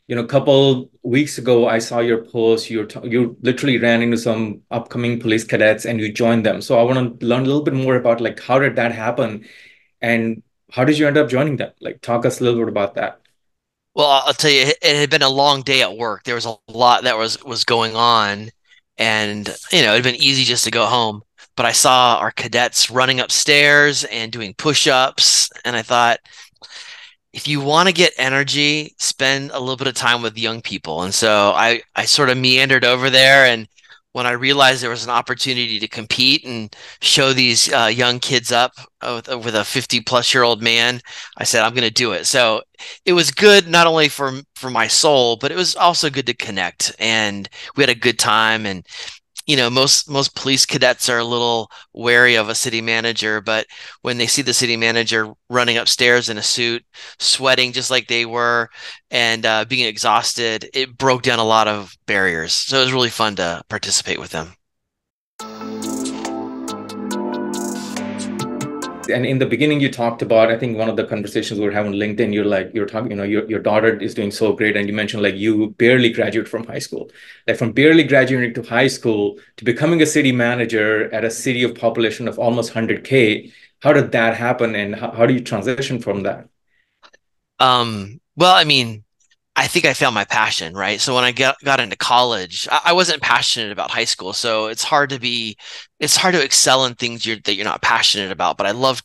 A couple weeks ago, I saw your post. You literally ran into some upcoming police cadets and you joined them. So I want to learn a little bit more about like how did that happen and how did you end up joining them? Like talk us a little bit about that. Well, I'll tell you, it had been a long day at work. There was a lot that was going on, and it'd been easy just to go home. But I saw our cadets running upstairs and doing push-ups, and I thought, if you want to get energy, spend a little bit of time with young people. And so I sort of meandered over there, and when I realized there was an opportunity to compete and show these young kids up with a 50 plus year old man, I said, I'm going to do it. So it was good not only for my soul, but it was also good to connect, and we had a good time. And most police cadets are a little wary of a city manager, but when they see the city manager running upstairs in a suit, sweating just like they were, and being exhausted, it broke down a lot of barriers. So it was really fun to participate with them. And in the beginning, you talked about, I think one of the conversations we were having on LinkedIn, you're talking, your daughter is doing so great. And you mentioned like you barely graduated from high school. Like from barely graduating to high school to becoming a city manager at a city of population of almost 100K. How did that happen? And how do you transition from that? Well, I mean, I think I found my passion, right? So when I got into college, I wasn't passionate about high school. So it's hard to excel in things that you're not passionate about. But I love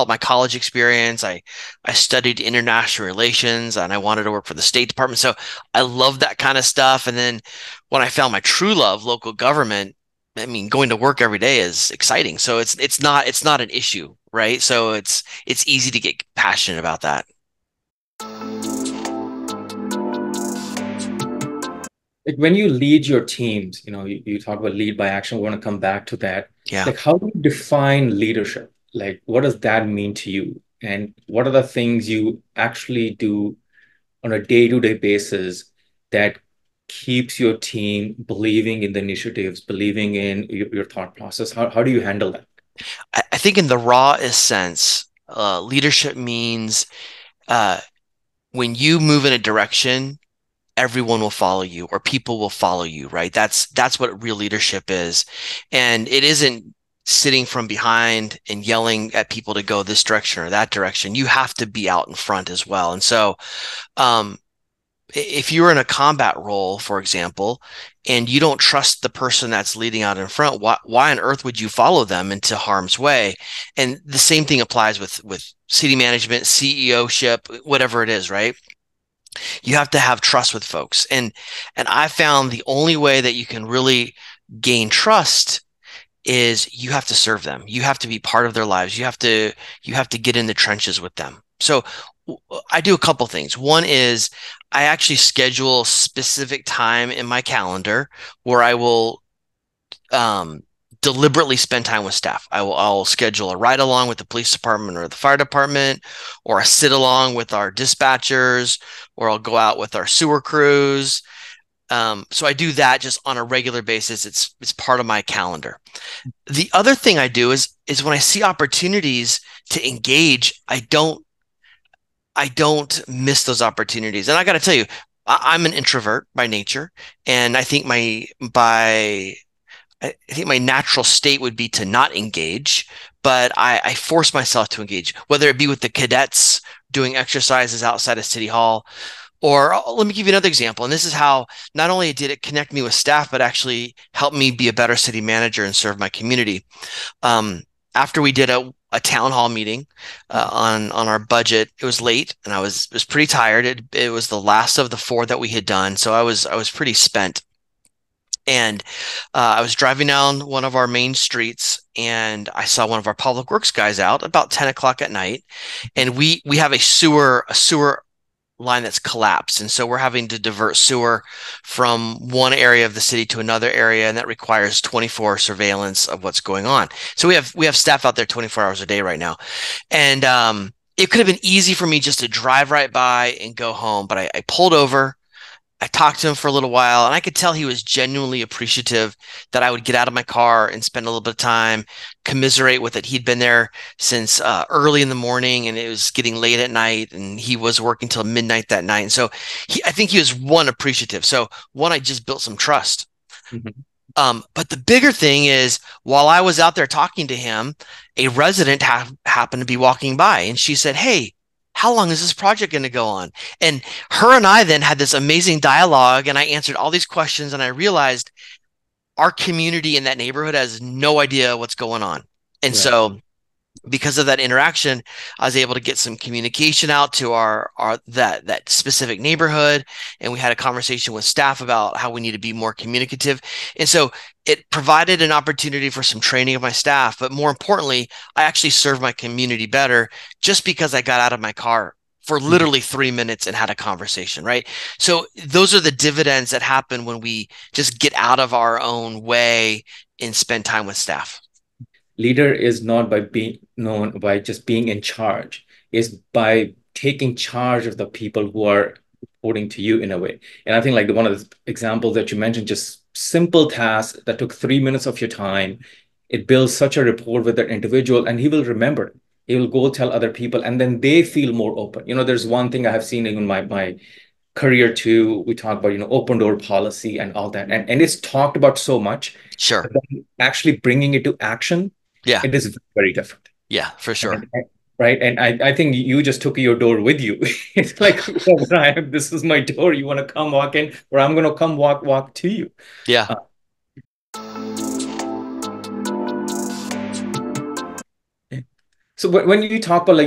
my college experience. I studied international relations and I wanted to work for the State Department. So I love that kind of stuff. And then when I found my true love, local government, I mean, going to work every day is exciting. So it's not an issue, right? So it's easy to get passionate about that. Like when you lead your teams, you talk about lead by action. We want to come back to that. Yeah. Like, how do you define leadership? Like, what does that mean to you? And what are the things you actually do on a day-to-day basis that keeps your team believing in the initiatives, believing in your thought process? How do you handle that? I think in the rawest sense, leadership means uh, when you move in a direction, everyone will follow you or people will follow you, right? That's what real leadership is. And it isn't sitting from behind and yelling at people to go this direction or that direction. You have to be out in front as well. And so um, if you're in a combat role, for example, and you don't trust the person that's leading out in front, why on earth would you follow them into harm's way? And the same thing applies with city management, CEO-ship, whatever it is, right? You have to have trust with folks. And I found the only way that you can really gain trust is you have to serve them. You have to be part of their lives. You have to get in the trenches with them. So I do a couple things. One is I actually schedule a specific time in my calendar where I will deliberately spend time with staff. I'll schedule a ride along with the police department or the fire department, or a sit along with our dispatchers, or I'll go out with our sewer crews. So I do that just on a regular basis. It's part of my calendar. The other thing I do is when I see opportunities to engage, I don't miss those opportunities. And I got to tell you, I'm an introvert by nature, and I think my natural state would be to not engage, but I force myself to engage, whether it be with the cadets doing exercises outside of City Hall, or let me give you another example. And this is how not only did it connect me with staff, but actually help me be a better city manager and serve my community. Um, After we did a town hall meeting on our budget, it was late and I was pretty tired. It was the last of the four that we had done, so I was pretty spent. And I was driving down one of our main streets and I saw one of our public works guys out about 10 o'clock at night. And we have a sewer line that's collapsed. And so we're having to divert sewer from one area of the city to another area. And that requires 24 surveillance of what's going on. So we have staff out there 24 hours a day right now. And it could have been easy for me just to drive right by and go home, but I pulled over. I talked to him for a little while, and I could tell he was genuinely appreciative that I would get out of my car and spend a little bit of time, commiserate with it. He'd been there since early in the morning, and it was getting late at night, and he was working till midnight that night. And so I think he was one appreciative. So one, I just built some trust. Mhm. But the bigger thing is, while I was out there talking to him, a resident happened to be walking by, and she said, "Hey, how long is this project going to go on?" And her and I then had this amazing dialogue, and I answered all these questions, and I realized our community in that neighborhood has no idea what's going on. And Right. so because of that interaction, I was able to get some communication out to our that specific neighborhood, and we had a conversation with staff about how we need to be more communicative. And so it provided an opportunity for some training of my staff, but more importantly, I actually served my community better just because I got out of my car for Mhm. literally 3 minutes and had a conversation, right? So those are the dividends that happen when we just get out of our own way and spend time with staff. Leader is not by being known by just being in charge, is by taking charge of the people who are reporting to you in a way. And I think like the one of the examples that you mentioned, just simple tasks that took 3 minutes of your time, it builds such a rapport with that individual, and he will remember it. He will go tell other people, and then they feel more open. There's one thing I have seen in my career too. We talk about, open door policy and all that. And it's talked about so much, Sure. but then actually bringing it to action, Yeah. it is very different. Yeah, for sure. Right. And I think you just took your door with you. It's like, "Well, this is my door. You want to come walk in, or I'm going to come walk to you." Yeah. Uh, So when you talk about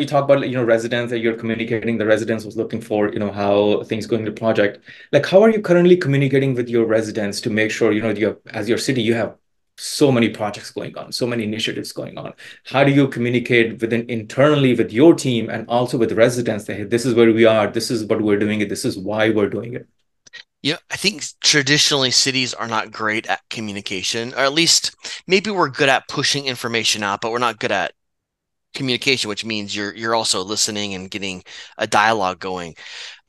residents that you're communicating, the residents was looking for how things going to project. Like, how are you currently communicating with your residents to make sure you have, as your city, you have so many projects going on, so many initiatives going on. How do you communicate within internally with your team and also with residents that, "Hey, this is where we are, this is what we're doing it, this is why we're doing it." Yeah, I think traditionally cities are not great at communication, or at least maybe we're good at pushing information out, but we're not good at communication, which means you're also listening and getting a dialogue going.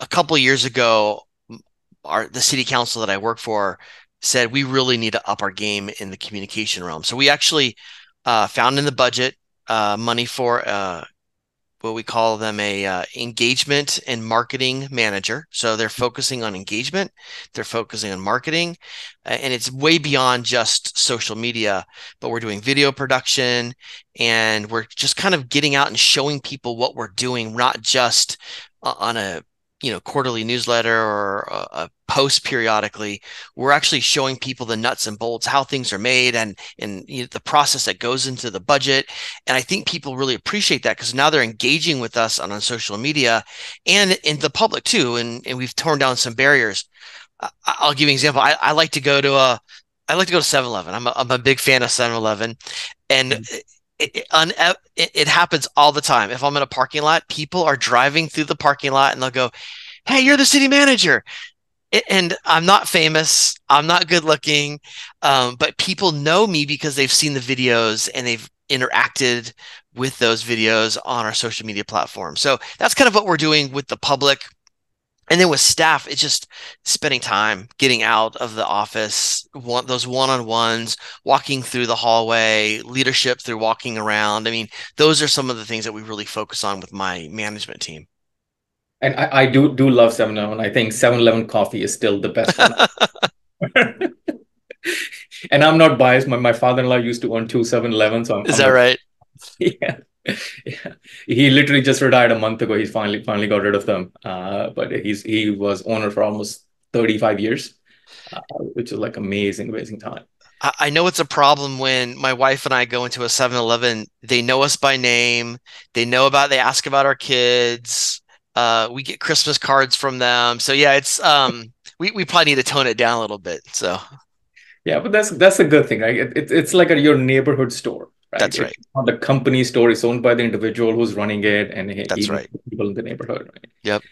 A couple of years ago, the city council that I work for said we really need to up our game in the communication realm. So we actually found in the budget money for what we call them a engagement and marketing manager. So they're focusing on engagement, they're focusing on marketing, and it's way beyond just social media. But we're doing video production, and we're just kind of getting out and showing people what we're doing, not just on a quarterly newsletter or a post periodically. We're actually showing people the nuts and bolts, how things are made, and the process that goes into the budget. And I think people really appreciate that because now they're engaging with us on social media and in the public too. And we've torn down some barriers. I'll give you an example. I like to go to I like to go to 7-Eleven. I'm a big fan of 7-Eleven, and it happens all the time. If I'm in a parking lot, people are driving through the parking lot and they'll go, "Hey, you're the city manager." And I'm not famous. I'm not good looking, but people know me because they've seen the videos and they've interacted with those videos on our social media platform. So that's kind of what we're doing with the public. And then with staff, it's just spending time getting out of the office, those one-on-ones, walking through the hallway, leadership through walking around. I mean, those are some of the things that we really focus on with my management team. And I do love 7-Eleven. I think 7-Eleven coffee is still the best one. And I'm not biased. My father-in-law used to own two 7-Elevens, so Is I'm that like, right? yeah. Yeah. He literally just retired a month ago. He's finally got rid of them. But he was owner for almost 35 years, which is like amazing time. I know it's a problem when my wife and I go into a 7-Eleven. They know us by name. They ask about our kids. We get Christmas cards from them. So yeah, we probably need to tone it down a little bit. So Yeah, but that's a good thing, right? It's like your neighborhood store, right? that's It's right. not the company store. It's owned by the individual who's running it, and he That's knows right. the people in the neighborhood, right? Yep.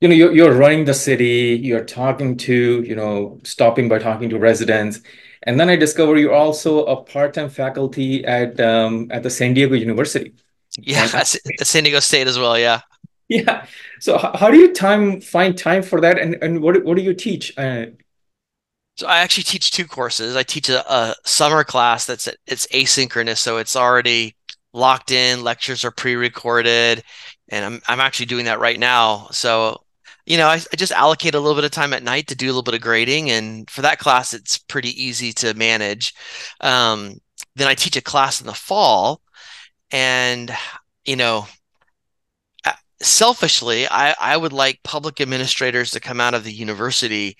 You're running the city, you're talking to, stopping by talking to residents. And then I discover you're also a part-time faculty at the San Diego University. Yeah, And San Diego State as well. Yeah. Yeah. So how do you find time for that? And what do you teach? So I actually teach two courses. I teach a summer class it's asynchronous, so it's already locked in. Lectures are pre-recorded, and I'm actually doing that right now. So, I just allocate a little bit of time at night to do a little bit of grading, and for that class, it's pretty easy to manage. Um, then I teach a class in the fall, and you know, selfishly, I would like public administrators to come out of the university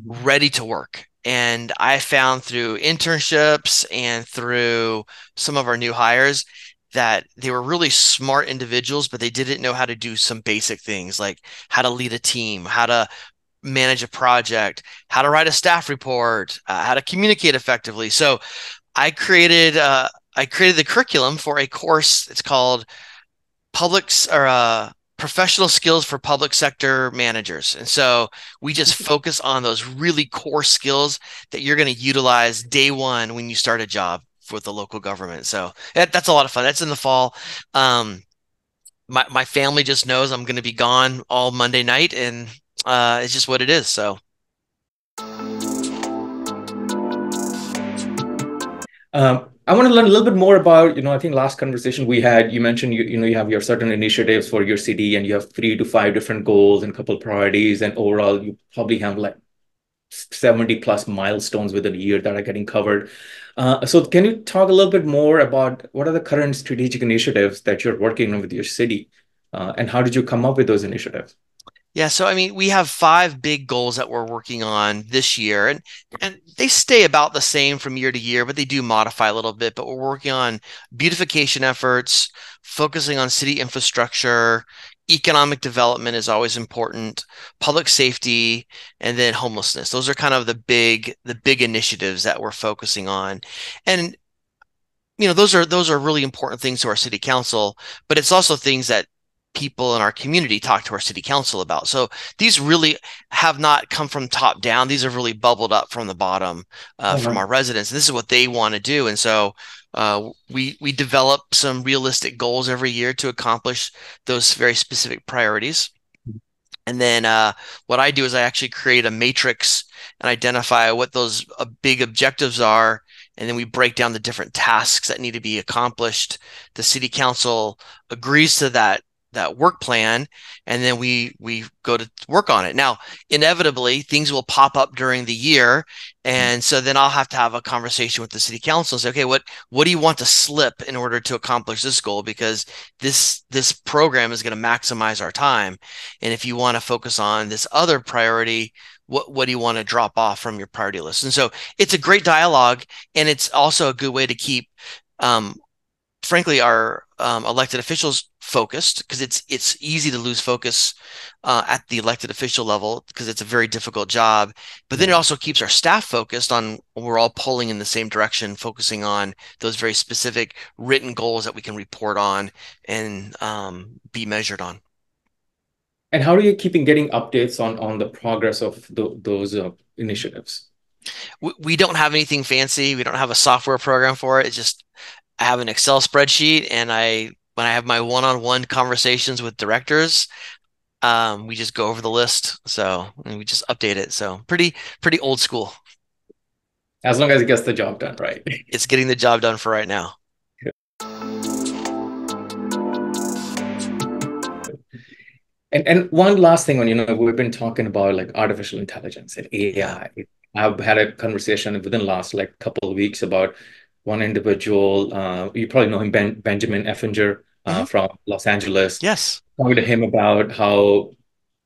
ready to work. And I found through internships and through some of our new hires that they were really smart individuals, but they didn't know how to do some basic things like how to lead a team, how to manage a project, how to write a staff report, how to communicate effectively. So I created uh, I created the curriculum for a course. It's called public or professional skills for public sector managers. And so we just focus on those really core skills that you're going to utilize day one when you start a job with the local government. So that's a lot of fun. That's in the fall. Um, my family just knows I'm going to be gone all Monday night, and it's just what it is. So I want to learn a little bit more about, I think last conversation we had, you mentioned you have your certain initiatives for your city and you have 3 to 5 different goals and a couple priorities, and overall you probably have like 70 plus milestones within a year that are getting covered. So can you talk a little bit more about what are the current strategic initiatives that you're working on with your city? And how did you come up with those initiatives? yeah, so I mean, we have five big goals that we're working on this year, and they stay about the same from year to year, but they do modify a little bit. But we're working on beautification efforts, focusing on city infrastructure, economic development is always important, public safety, and then homelessness. Those are kind of the big initiatives that we're focusing on. And those are really important things to our city council, but it's also things that people in our community talk to our city council about. So these really have not come from top down. These have really bubbled up from the bottom, Oh, from nice. our residents. And this is what they want to do. And so we develop some realistic goals every year to accomplish those very specific priorities. And then what I do is I actually create a matrix and identify what those big objectives are. And then we break down the different tasks that need to be accomplished. The city council agrees to that work plan, and then we go to work on it. Now, inevitably, things will pop up during the year, and so then I'll have to have a conversation with the city council and say, okay, what do you want to slip in order to accomplish this goal? Because this program is going to maximize our time. And if you want to focus on this other priority, what do you want to drop off from your priority list? And so it's a great dialogue, and it's also a good way to keep, um, frankly, our elected officials focused, because it's easy to lose focus at the elected official level because it's a very difficult job. But then it Yeah. also keeps our staff focused on we're all pulling in the same direction, focusing on those very specific written goals that we can report on and be measured on. And how are you keeping getting updates on the progress of those initiatives? We don't have anything fancy. We don't have a software program for it. It's just I have an Excel spreadsheet, and when I have my one-on-one conversations with directors, we just go over the list. So and we just update it. So pretty old school. As long as it gets the job done, right? It's getting the job done for right now. And one last thing on, we've been talking about like artificial intelligence and Yeah. AI. I've had a conversation within the last like couple of weeks about one individual. You probably know him, Benjamin Effinger, Hmm. from Los Angeles. Yes. Talking to him about how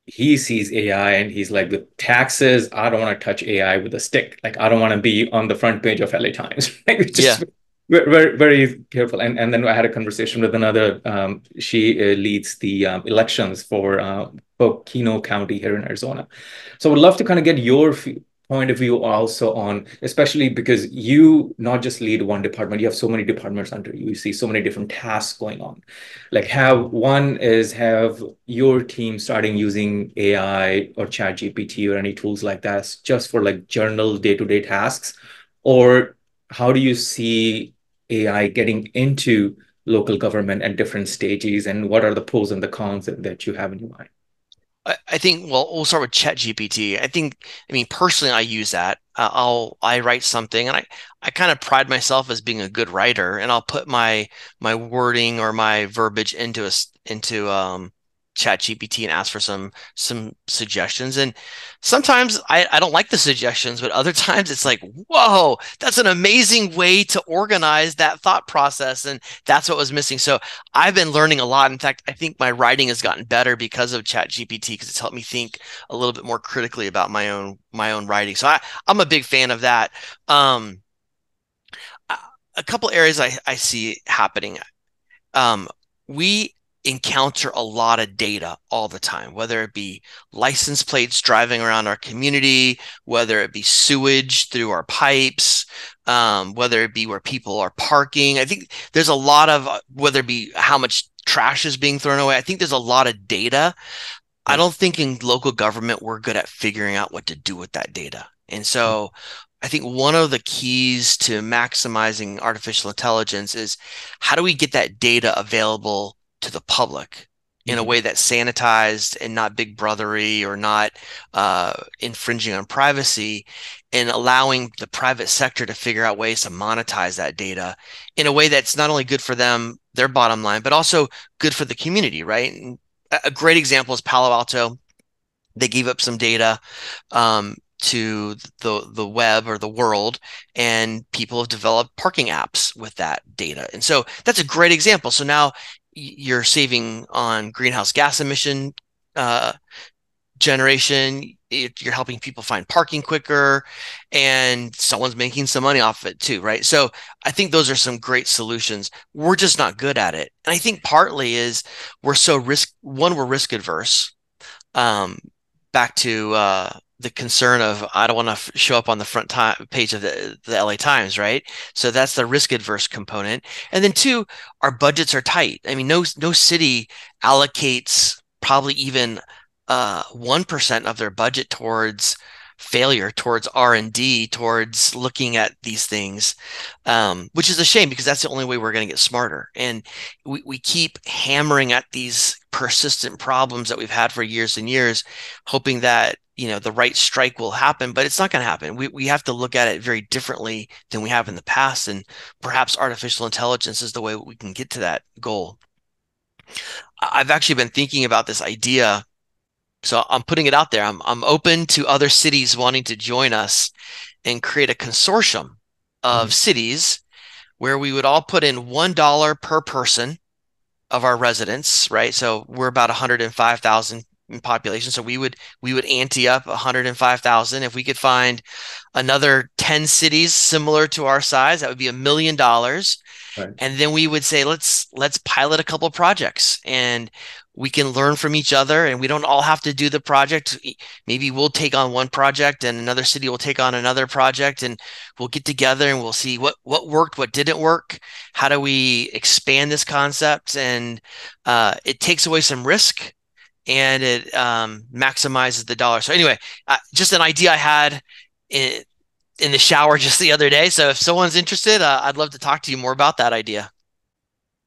he sees AI and he's like, with taxes, I don't want to touch AI with a stick. Like, I don't want to be on the front page of LA Times. Like, Yeah. just very, very careful. And then I had a conversation with another. She leads the elections for Kino County here in Arizona. So I would love to kind of get your point of view also on, especially because you not just lead one department, you have so many departments under you. You see so many different tasks going on. Like, have your team starting using AI or Chat GPT or any tools like that just for like journal day-to-day tasks? Or how do you see AI getting into local government at different stages, and what are the pros and the cons that you have in your mind? I think, well, we'll start with ChatGPT. I mean, personally, I use that. I write something, and I kind of pride myself as being a good writer, and I'll put my wording or my verbiage into ChatGPT and ask for some suggestions. And sometimes I don't like the suggestions, but other times it's like, whoa, that's an amazing way to organize that thought process, and that's what was missing. So I've been learning a lot. In fact, I think my writing has gotten better because of ChatGPT because it's helped me think a little bit more critically about my own writing. So I'm a big fan of that. Um, a couple areas I see happening. Um, we encounter a lot of data all the time, whether it be license plates driving around our community, whether it be sewage through our pipes, whether it be where people are parking. I think there's a lot of, whether it be how much trash is being thrown away. I think there's a lot of data. I Yeah. don't think in local government we're good at figuring out what to do with that data. And so I think one of the keys to maximizing artificial intelligence is how do we get that data available to the public in a Mhm. way that's sanitized and not big brothery or not infringing on privacy, and allowing the private sector to figure out ways to monetize that data in a way that's not only good for them, their bottom line, but also good for the community, right? And a great example is Palo Alto. They gave up some data to the web or the world, and people have developed parking apps with that data. And so that's a great example. So now you're saving on greenhouse gas emission uh, generation. You're helping people find parking quicker, and someone's making some money off of it too, right? So I think those are some great solutions. We're just not good at it. And I think partly is we're risk adverse. Um, Back to the concern of I don't want to show up on the page of the LA Times, right? So that's the risk adverse component. And then two, our budgets are tight. I mean, no city allocates probably even 1% of their budget towards failure, towards R&D, towards looking at these things, which is a shame because that's the only way we're going to get smarter. And we keep hammering at these persistent problems that we've had for years and years, hoping that the right strike will happen, but it's not going to happen. We have to look at it very differently than we have in the past, and perhaps artificial intelligence is the way we can get to that goal. I've actually been thinking about this idea, so I'm putting it out there. I'm open to other cities wanting to join us and create a consortium of Mhm. cities where we would all put in $1 per person of our residents, right? So we're about 105,000 in population. So we would ante up 105,000. If we could find another 10 cities similar to our size, that would be $1 million. Right. And then we would say, let's pilot a couple projects, and we can learn from each other, and we don't all have to do the project. Maybe we'll take on one project and another city will take on another project, and we'll get together and we'll see what worked, what didn't work. How do we expand this concept? And it takes away some risk, and it maximizes the dollar. So anyway, just an idea I had in, in the shower just the other day. So if someone's interested, I'd love to talk to you more about that idea.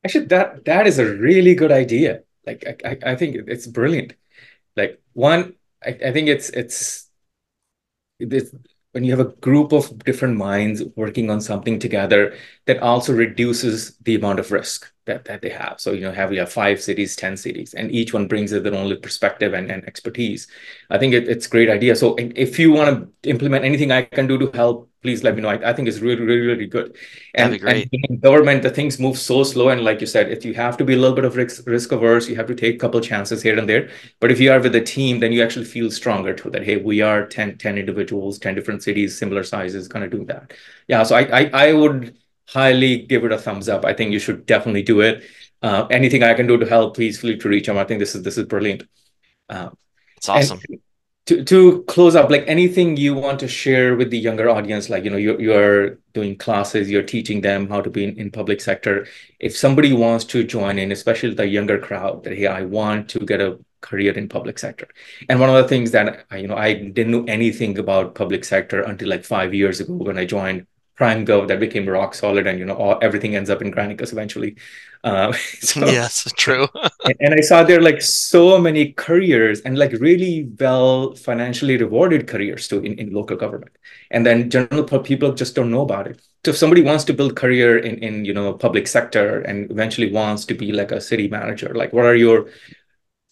Actually, that is a really good idea. Like I think it's brilliant. Like one, I think it's when you have a group of different minds working on something together, that also reduces the amount of risk that they have. So, you have 5 cities, 10 cities, and each one brings their own perspective and expertise. I think it's a great idea. So if you want to implement anything I can do to help, please let me know. I think it's really, really, really good. That'd be And great. in government, the things move so slow. And like you said, if you have to be a little bit of risk averse, you have to take a couple chances here and there. But if you are with a team, then you actually feel stronger too, that, hey, we are 10 individuals, 10 different cities, similar sizes, kind of doing that. Yeah, so I would highly give it a thumbs up. I think you should definitely do it. Anything I can do to help, please feel free to reach out. I think this is brilliant. Uh, It's and awesome. to close up, like anything you want to share with the younger audience, like you're doing classes, you're teaching them how to be in public sector. If somebody wants to join in, especially the younger crowd, that hey, I want to get a career in public sector. And one of the things that I didn't know anything about public sector until like 5 years ago when I joined prime gov that became rock solid, and everything ends up in Granicus eventually. So Yes, true. and I saw there like so many careers and like really well financially rewarded careers too in local government. And then general people just don't know about it. So if somebody wants to build career in public sector and eventually wants to be like a city manager, like what are your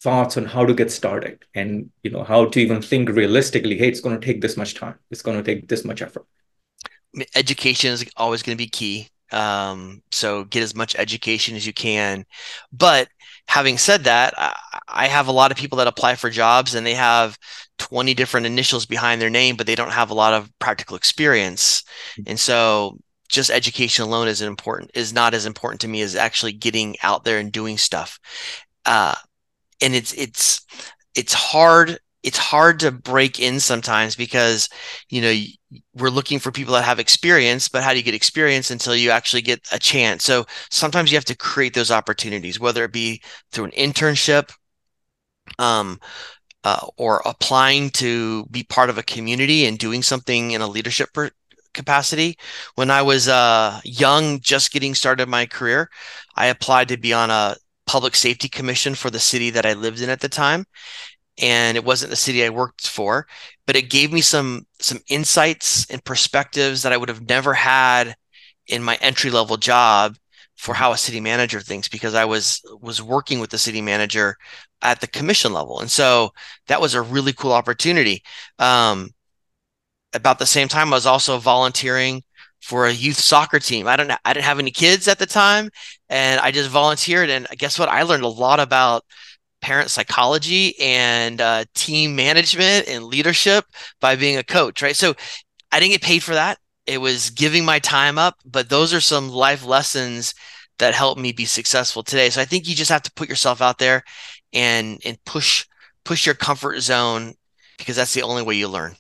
thoughts on how to get started and how to even think realistically, hey, it's going to take this much time. It's going to take this much effort. Education is always going to be key. So get as much education as you can. But having said that, I have a lot of people that apply for jobs and they have 20 different initials behind their name, but they don't have a lot of practical experience. And so just education alone is not as important to me as actually getting out there and doing stuff. Uh, and it's hard to break in sometimes because you know we're looking for people that have experience, but how do you get experience until you actually get a chance? So sometimes you have to create those opportunities, whether it be through an internship, um, or applying to be part of a community and doing something in a leadership capacity. When I was young, just getting started my career, I applied to be on a public safety commission for the city that I lived in at the time, and it wasn't the city I worked for, but it gave me some insights and perspectives that I would have never had in my entry level job for how a city manager thinks, because I was working with the city manager at the commission level. And so that was a really cool opportunity. About the same time, I was also volunteering for a youth soccer team. I didn't have any kids at the time, and I just volunteered. And guess what? I learned a lot about parent psychology and team management and leadership by being a coach, right? So I didn't get paid for that. It was giving my time up, but those are some life lessons that helped me be successful today. So I think you just have to put yourself out there and push your comfort zone, because that's the only way you learn.